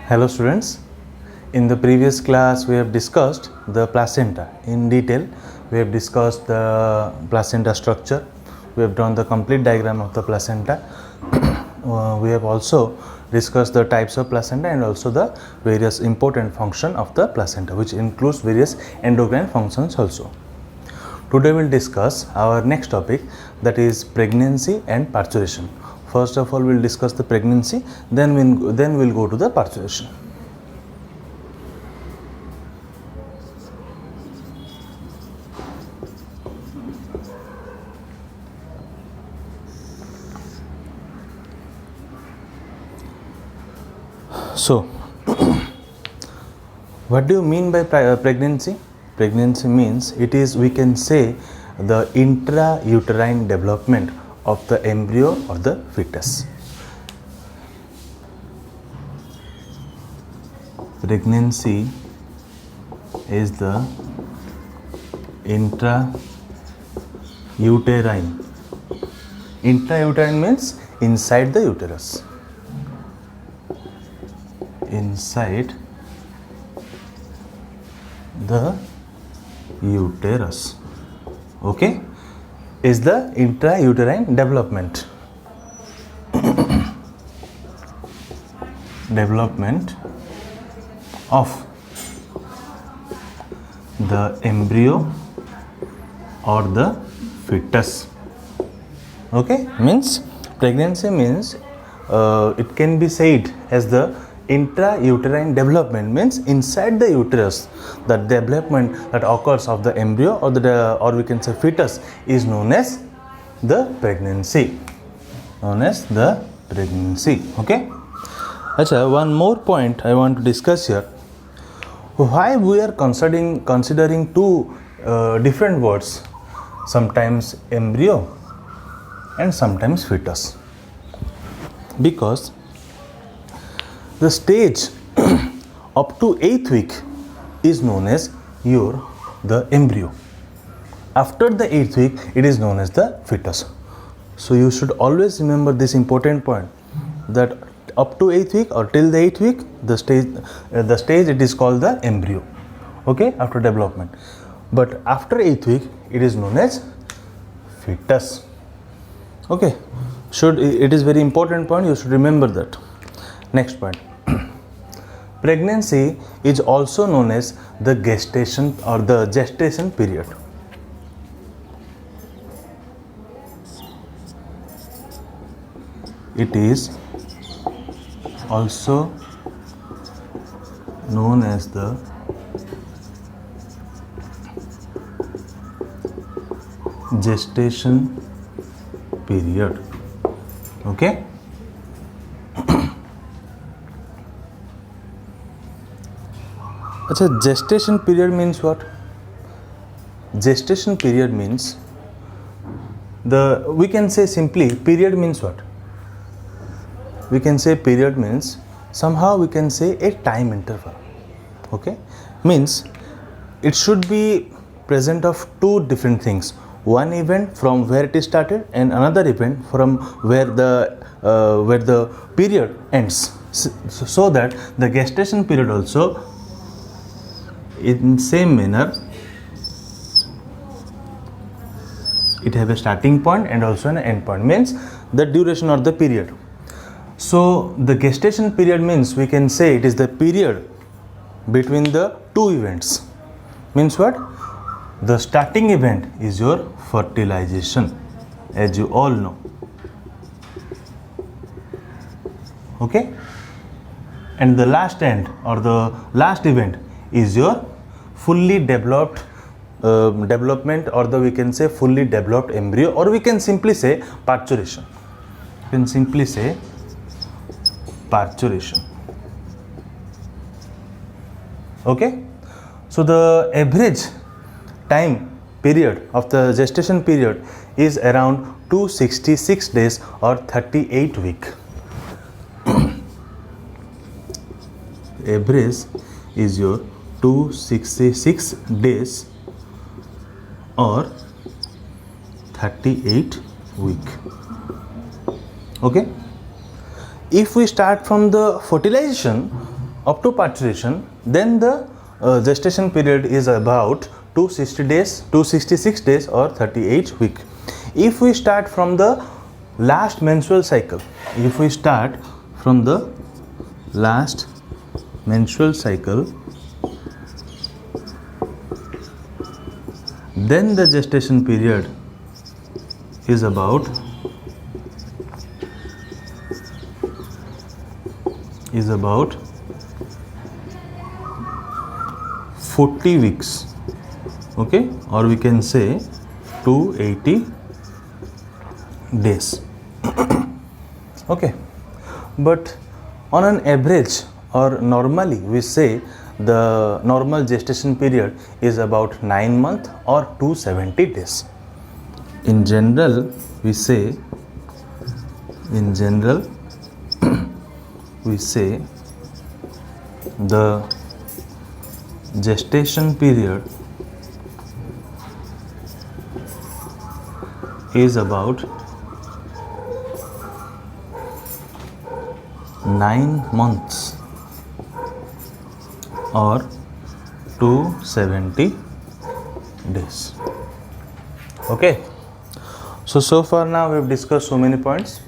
Hello students, in the previous class we have discussed the placenta in detail. We have discussed the placenta structure, we have drawn the complete diagram of the placenta. We have also discussed the types of placenta and also the various important function of the placenta, which includes various endocrine functions also. Today we will discuss our next topic, that is pregnancy and parturition. First of all, we will discuss the pregnancy, then we'll go to the parturition. So, what do you mean by pregnancy? Pregnancy means we can say, the intrauterine development of the embryo or the fetus. Pregnancy is the intrauterine. Intrauterine means inside the uterus. Inside the uterus. Okay? Is the intrauterine development. Development of the embryo or the fetus. Okay? Means pregnancy means it can be said as the intrauterine development, means inside the uterus, the development that occurs of the embryo or we can say fetus is known as the pregnancy. Okay. Achha, one more point I want to discuss here. Why we are considering two different words, sometimes embryo and sometimes fetus? Because the stage up to 8th week is known as the embryo. After the 8th week, it is known as the fetus. So you should always remember this important point, that up to 8th week or till the 8th week, the stage it is called the embryo. Okay, after development. But after 8th week, it is known as fetus. Okay, it is very important point, you should remember that. Next point. Pregnancy is also known as the gestation or the gestation period. It is also known as the gestation period. Okay? Achha, gestation period means what? Gestation period means we can say simply, period means what? We can say period means somehow we can say a time interval. Okay? Means it should be present of two different things. One event from where it is started and another event from where the period ends. So that the gestation period also in same manner it have a starting point and also an end point, means the duration or the period. So the gestation period means we can say it is the period between the two events. Means what? The starting event is your fertilization, as you all know. Okay? And the last end or the last event is your fully developed development, or we can say fully developed embryo, or we can simply say parturition. You can simply say parturition. Okay? So the average time period of the gestation period is around 266 days or 38 weeks. Average is your 266 days or 38 weeks. Okay? If we start from the fertilization, up to parturition, then the gestation period is about 260 days, 266 days or 38 week. If we start from the last menstrual cycle, if we start from the last menstrual cycle, then the gestation period is about 40 weeks, okay, or we can say 280 days. Okay, but on an average or normally we say the normal gestation period is about 9 months or 270 days. In general we say the gestation period is about 9 months or 270 days. Okay, so far now we have discussed so many points.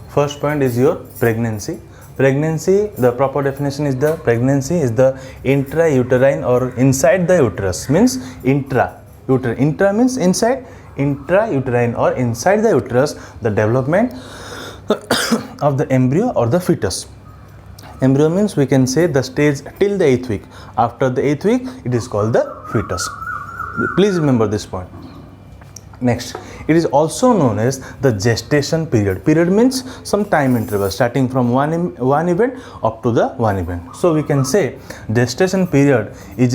First point is your pregnancy. Pregnancy, the proper definition is the pregnancy is the intrauterine or inside the uterus, means intrauterine. Intra means inside, intrauterine or inside the uterus, the development of the embryo or the fetus. Embryo means we can say the stage till the 8th week. After the 8th week, it is called the fetus. Please remember this point. Next, it is also known as the gestation period. Period means some time interval starting from one event up to the one event. So we can say gestation period is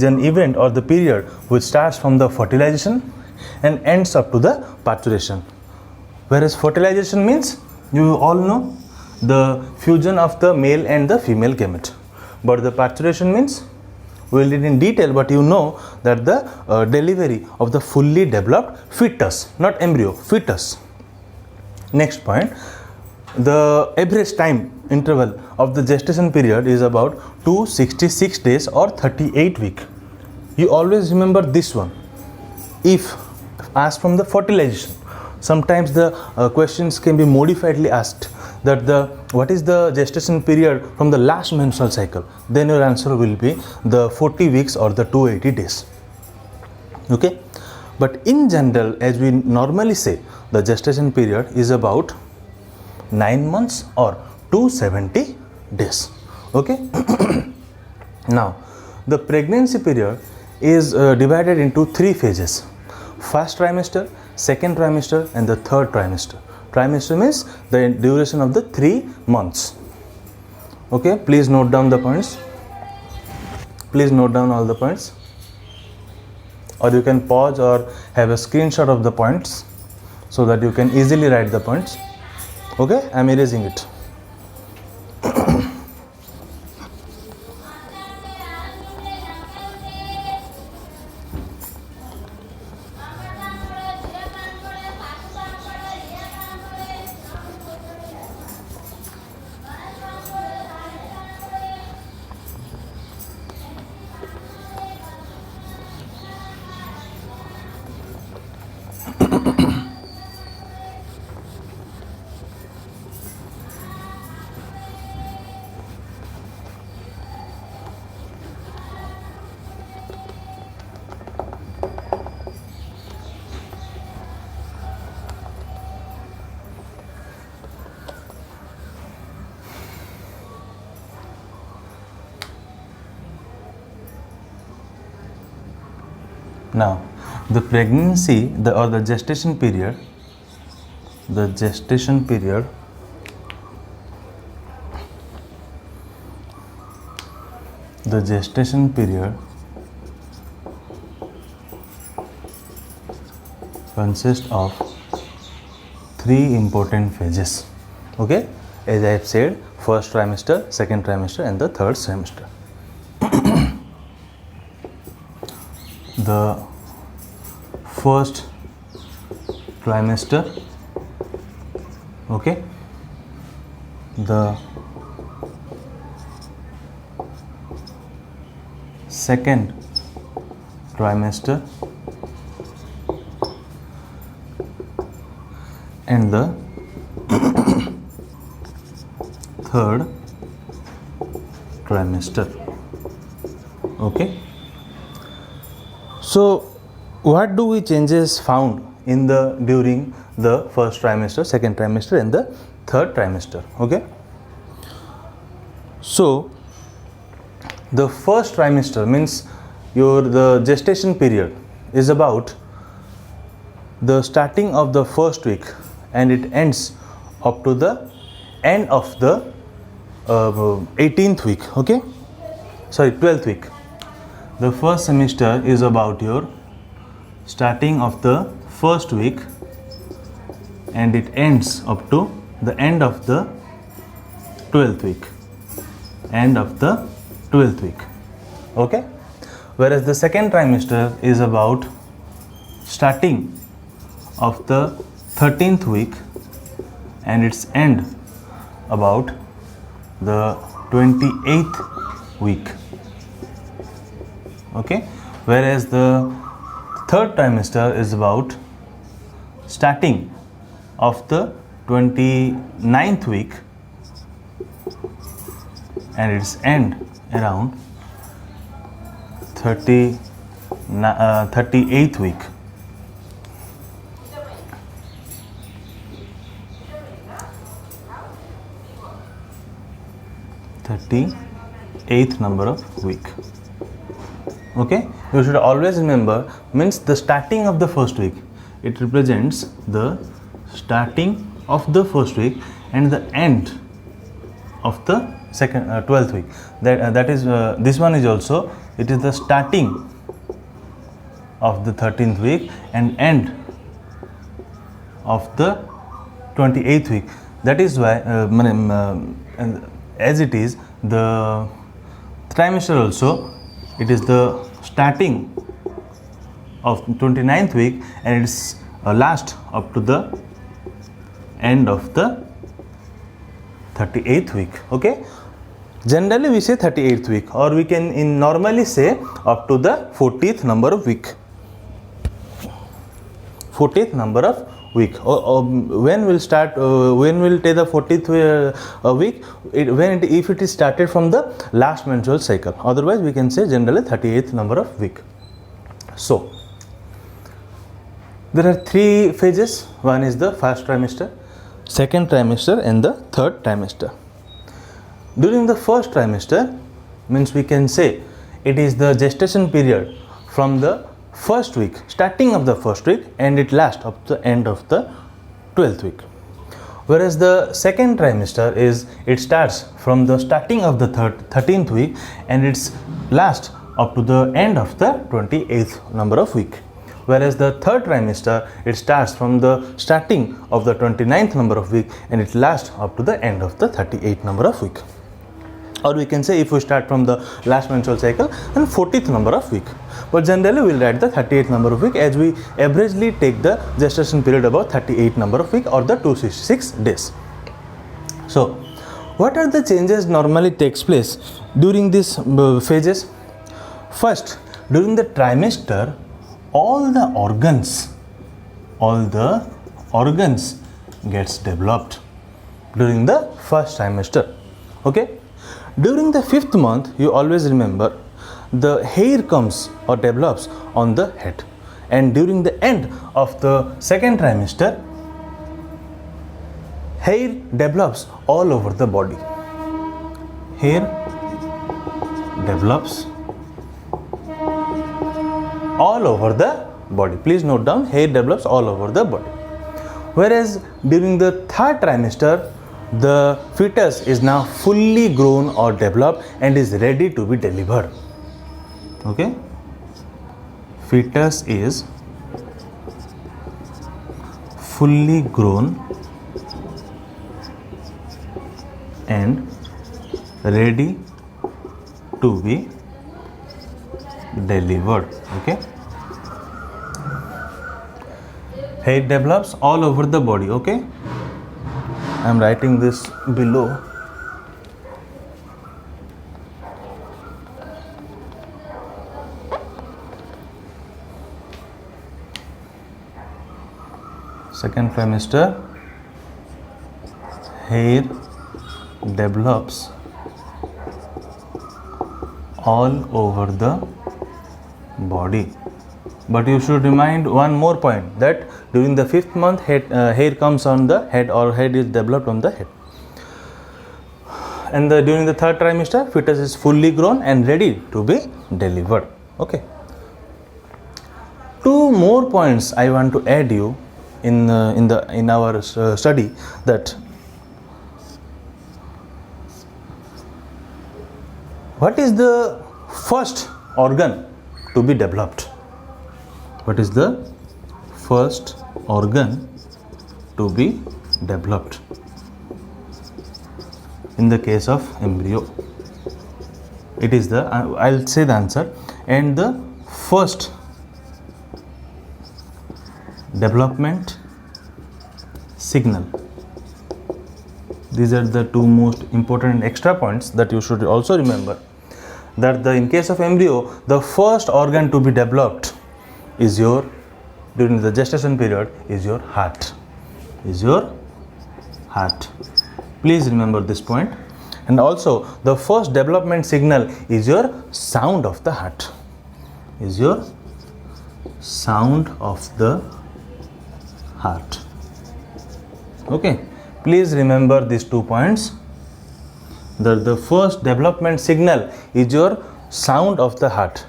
an event or the period which starts from the fertilization and ends up to the parturition. Whereas fertilization means, you all know, the fusion of the male and the female gamete. But the parturition means, we will read in detail, but you know that the delivery of the fully developed fetus, not embryo, fetus. Next point, the average time interval of the gestation period is about 266 days or 38 weeks. You always remember this one. If asked from the fertilization, sometimes the questions can be modifiedly asked that what is the gestation period from the last menstrual cycle, then your answer will be the 40 weeks or the 280 days. Okay, but in general, as we normally say, the gestation period is about 9 months or 270 days. Okay. Now the pregnancy period is divided into 3 phases: first trimester, second trimester and the third trimester. Trimester means the duration of the 3 months. Okay, please note down the points. Please note down all the points, or you can pause or have a screenshot of the points so that you can easily write the points. Okay, I am erasing it. Now, the pregnancy or the gestation period consists of 3 important phases. Okay, as I have said, first trimester, second trimester and the third trimester. The first trimester, okay, the second trimester and the third trimester. Okay, so what do we changes found in the during the first trimester, second trimester and the third trimester? Okay, so the first trimester means the gestation period is about the starting of the first week and it ends up to the end of the 18th week. Okay, sorry, 12th week. The first semester is about your starting of the first week and it ends up to the end of the 12th week, end of the 12th week. Okay, whereas the second trimester is about starting of the 13th week and its end about the 28th week. Okay, whereas the third trimester is about starting of the 29th week and its end around 38th week. Eighth number of week. Okay, you should always remember, means the starting of the first week, it represents the starting of the first week and the end of the second 12th week. That is this one is also, it is the starting of the 13th week and end of the 28th week. That is why as it is the trimester also, it is the starting of 29th week and it's last up to the end of the 38th week. Okay, generally we say 38th week, or we can normally say up to the 40th number of week. 40th number of week. When will start? When will take the 40th week? If it is started from the last menstrual cycle. Otherwise, we can say generally 38th number of week. So there are three phases. One is the first trimester, second trimester, and the third trimester. During the first trimester, means we can say it is the gestation period from the first week, starting of the first week, and it lasts up to the end of the 12th week. Whereas the second trimester is, it starts from the starting of the 13th week and it's lasts up to the end of the 28th number of week. Whereas the third trimester, it starts from the starting of the 29th number of week and it lasts up to the end of the 38th number of week. Or we can say if we start from the last menstrual cycle, then 40th number of week. But generally we will write the 38th number of week, as we averagely take the gestation period about 38 number of week or the 266 days. So what are the changes normally takes place during these phases? First, during the trimester, all the organs gets developed during the first trimester. Okay, during the 5th month, you always remember, the hair comes or develops on the head, and during the end of the second trimester, hair develops all over the body. Hair develops all over the body. Please note down, hair develops all over the body. Whereas during the third trimester, the fetus is now fully grown or developed and is ready to be delivered. Okay, fetus is fully grown and ready to be delivered. Okay, hair develops all over the body. Okay, I am writing this below. second trimester, hair develops all over the body. But you should remind one more point, that during the 5th month hair comes on the head, or head is developed on the head. And during the 3rd trimester, fetus is fully grown and ready to be delivered. Okay. 2 more points I want to add you in our study, that what is the first organ to be developed? What is the first organ to be developed in the case of embryo? It is the, I'll say the answer, and the first development signal. These are the 2 most important extra points that you should also remember, that in case of embryo, the first organ to be developed is during the gestation period is your heart. Please remember this point. And also the first development signal is your sound of the heart. Okay, please remember these 2 points, that the first development signal is your sound of the heart,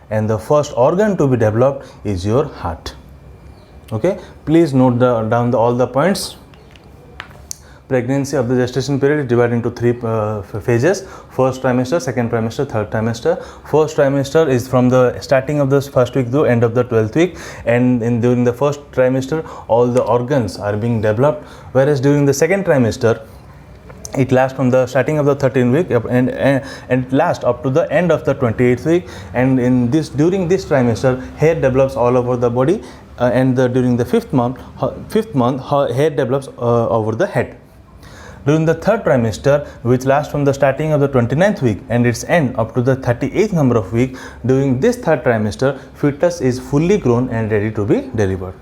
and the first organ to be developed is your heart. Okay, please note down all the points. Pregnancy of the gestation period is divided into 3 phases: 1st trimester, 2nd trimester, 3rd trimester. 1st trimester is from the starting of the 1st week to end of the 12th week, and during the 1st trimester all the organs are being developed, whereas during the 2nd trimester it lasts from the starting of the 13th week and lasts up to the end of the 28th week. And during this trimester, hair develops all over the body, and during the 5th month hair develops over the head. During the 3rd trimester, which lasts from the starting of the 29th week and its end up to the 38th number of week, during this 3rd trimester, fetus is fully grown and ready to be delivered.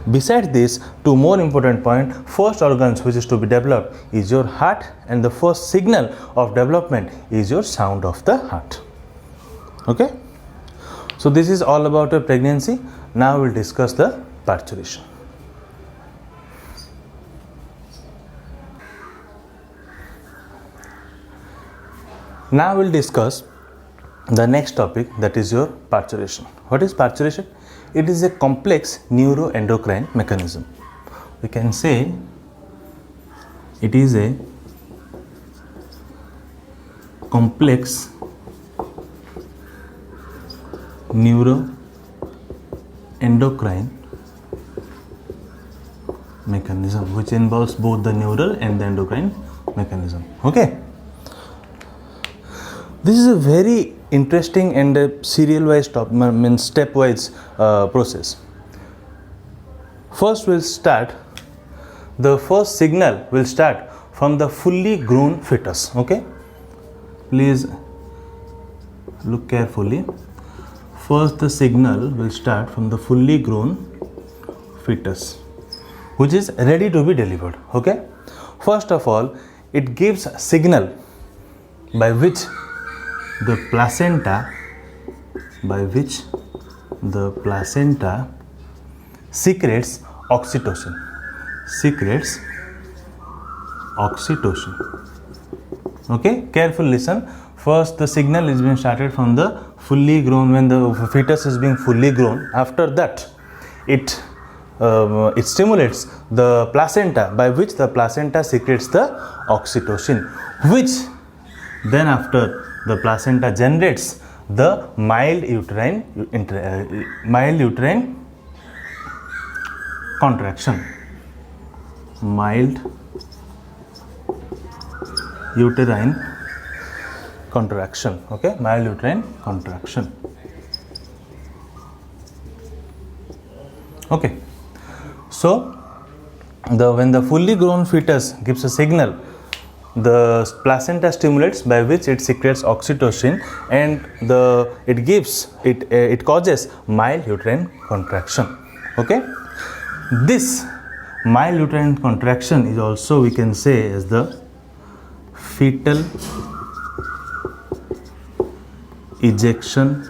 Besides this, 2 more important points: first organs which is to be developed is your heart, and the first signal of development is your sound of the heart. Okay, so this is all about a pregnancy. Now we'll discuss the parturition. Now we'll discuss the next topic, that is your parturition. What is parturition? It is a complex neuroendocrine mechanism. We can say it is a complex neuroendocrine mechanism which involves both the neural and the endocrine mechanism. Okay. This is a very interesting and a serial-wise stepwise process. First, the first signal will start from the fully grown fetus. Okay, please look carefully. First, the signal will start from the fully grown fetus, which is ready to be delivered. Okay, first of all, it gives a signal by which the placenta secretes oxytocin. Okay, careful listen. First, the signal is being started from the fully grown, when the fetus is being fully grown. After that, it stimulates the placenta, by which the placenta secretes the oxytocin, which then after the placenta generates the mild uterine contraction. Mild uterine contraction. Okay, mild uterine contraction. Okay, so when the fully grown fetus gives a signal, the placenta stimulates, by which it secretes oxytocin, and it causes mild uterine contraction. Okay, this mild uterine contraction is also we can say as the fetal ejection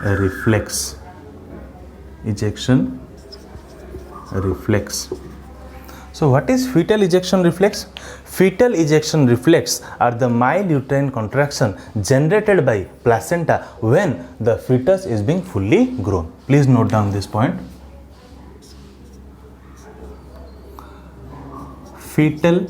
reflex. Ejection reflex. So what is fetal ejection reflex? Fetal ejection reflex are the mild uterine contraction generated by placenta when the fetus is being fully grown. Please note down this point. Fetal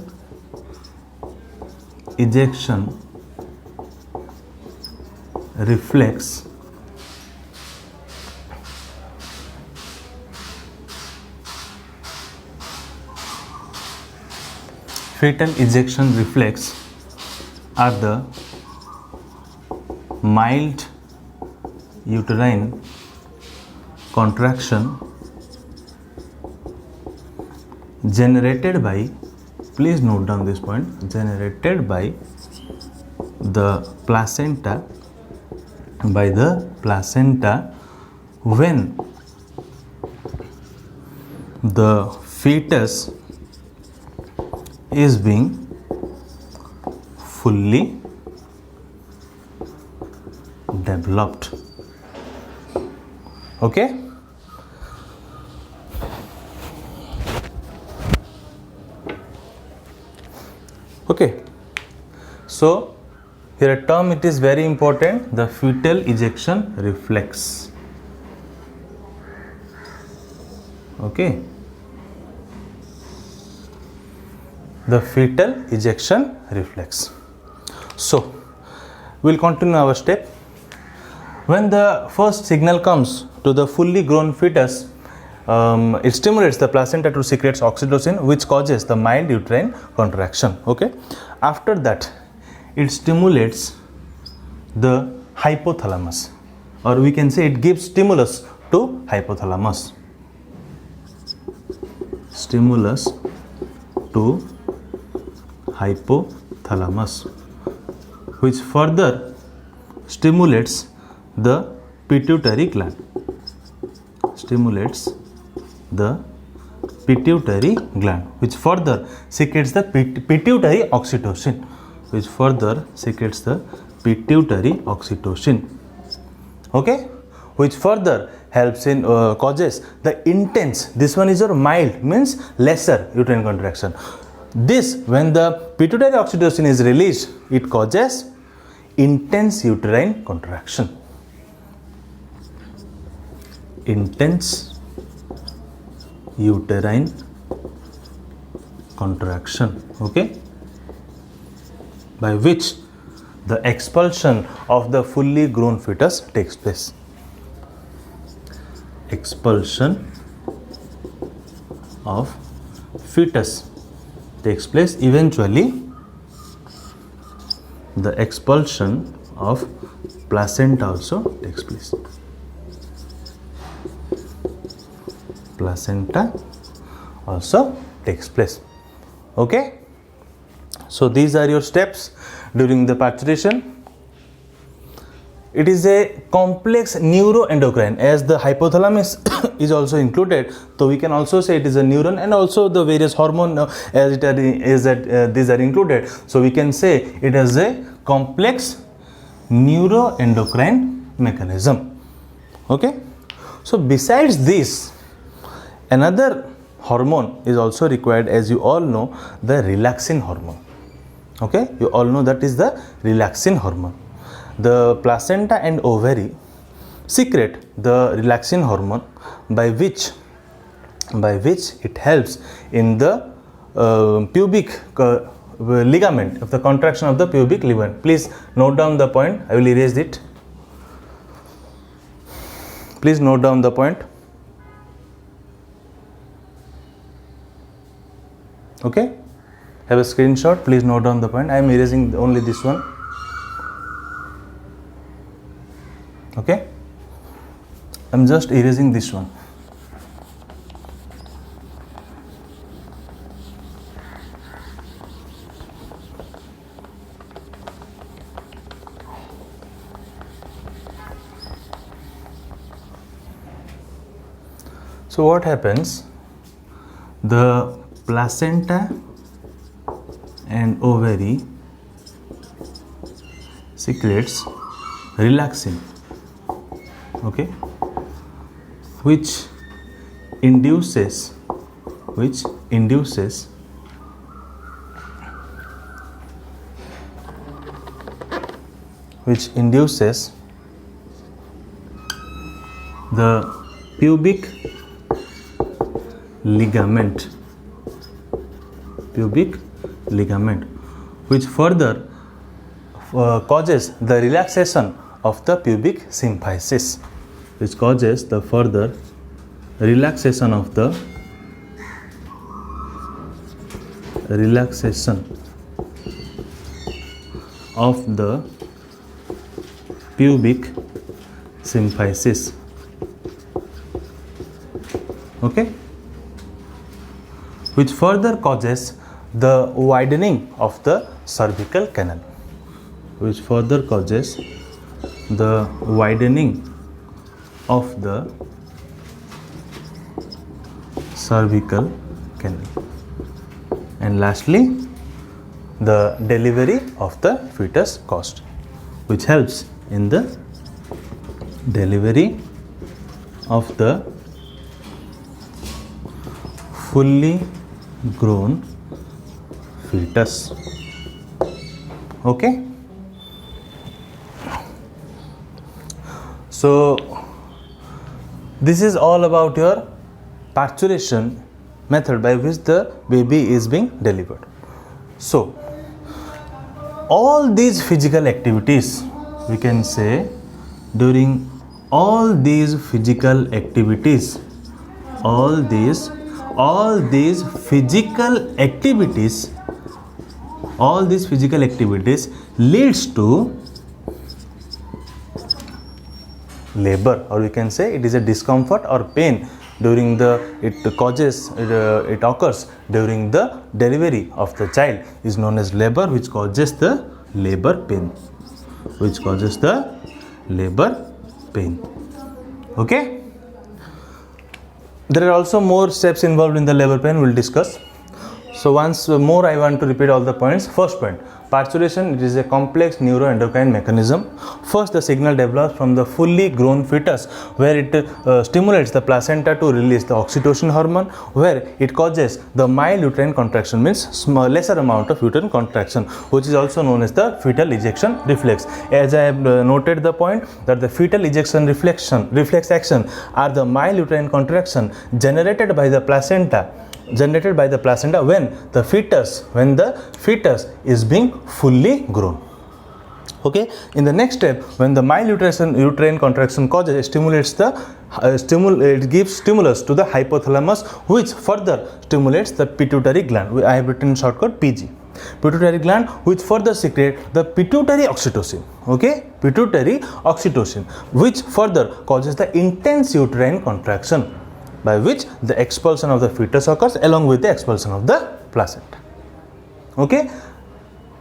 ejection reflex are the mild uterine contraction generated by, please note down this point, generated by the placenta when the fetus is being fully developed. Okay? Okay. So here a term it is very important, the fetal ejection reflex. Okay. The fetal ejection reflex. So we'll continue our step. When the first signal comes to the fully grown fetus, it stimulates the placenta to secrete oxytocin, which causes the mild uterine contraction. Okay. After that, it stimulates the hypothalamus, or we can say it gives stimulus to hypothalamus. Stimulus to hypothalamus, which further stimulates the pituitary gland. Stimulates the pituitary gland, which further secretes the pituitary oxytocin. Which further secretes the pituitary oxytocin. Okay, which further helps in causes the intense. This one is your mild, means lesser uterine contraction. This, when the pituitary oxytocin is released, it causes intense uterine contraction. Intense uterine contraction. Okay, by which the expulsion of the fully grown fetus takes place. Expulsion of fetus takes place. Eventually, the expulsion of placenta also takes place. Placenta also takes place. Okay. So these are your steps during the parturition. It is a complex neuroendocrine, as the hypothalamus is also included. So we can also say it is a neuron, and also the various hormone as it is that these are included. So we can say it is a complex neuroendocrine mechanism. Okay. So besides this, another hormone is also required, as you all know, the relaxin hormone. Okay, you all know that is the relaxin hormone. The placenta and ovary secrete the relaxin hormone, by which it helps in the pubic ligament, of the contraction of the pubic ligament. Please note down the point. I will erase it. Please note down the point. Okay, have a screenshot. Please note down the point. I am erasing only this one. Okay, I am just erasing this one. So what happens? The placenta and ovary secretes relaxin, okay, which induces the pubic ligament, which further causes the relaxation of the pubic symphysis, which causes the further relaxation of the pubic symphysis, okay, which further causes the widening of the cervical canal, cervical canal, and lastly the delivery of the fetus caused, which helps in the delivery of the fully grown fetus, okay. So this is all about your parturition method by which the baby is being delivered. So all these physical activities, we can say, during all these physical activities leads to labor, or we can say it is a discomfort or pain during it occurs during the delivery of the child, is known as labor, which causes the labor pain, okay. There are also more steps involved in the labor pain, we will discuss. So once more I want to repeat all the points. First point, parturition, it is a complex neuroendocrine mechanism. First, the signal develops from the fully grown fetus, where it stimulates the placenta to release the oxytocin hormone, where it causes the mild uterine contraction, means lesser amount of uterine contraction, which is also known as the fetal ejection reflex. As I have noted the point that the fetal ejection reflex action are the mild uterine contraction generated by the placenta when the fetus is being fully grown, okay. In the next step, when the mild uterine contraction causes it gives stimulus to the hypothalamus, which further stimulates the pituitary gland. I have written in shortcut PG, pituitary gland, which further secrete the pituitary oxytocin, okay, which further causes the intense uterine contraction, by which the expulsion of the fetus occurs along with the expulsion of the placenta, okay.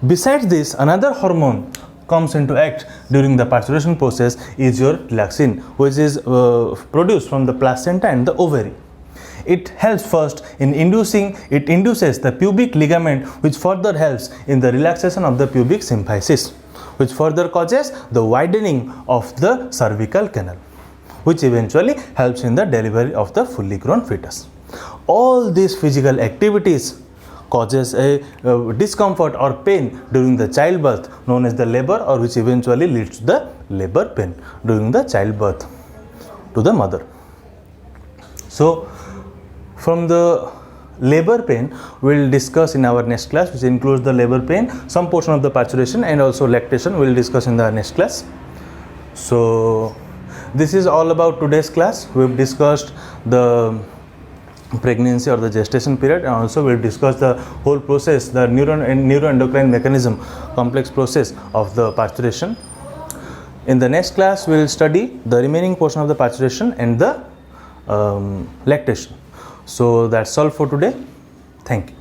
Besides this, another hormone comes into act during the parturition process is your relaxin, which is produced from the placenta and the ovary. It helps first in induces the pubic ligament, which further helps in the relaxation of the pubic symphysis, which further causes the widening of the cervical canal, which eventually helps in the delivery of the fully grown fetus. All these physical activities causes a discomfort or pain during the childbirth, known as the labor, or which eventually leads to the labor pain during the childbirth to the mother. So from the labor pain we will discuss in our next class, which includes the labor pain, some portion of the parturition, and also lactation we will discuss in the next class. So this is all about today's class. We have discussed the pregnancy or the gestation period, and also we will discuss the whole process, the neuroendocrine mechanism, complex process of the parturition. In the next class we will study the remaining portion of the parturition and the lactation. So that's all for today. Thank you.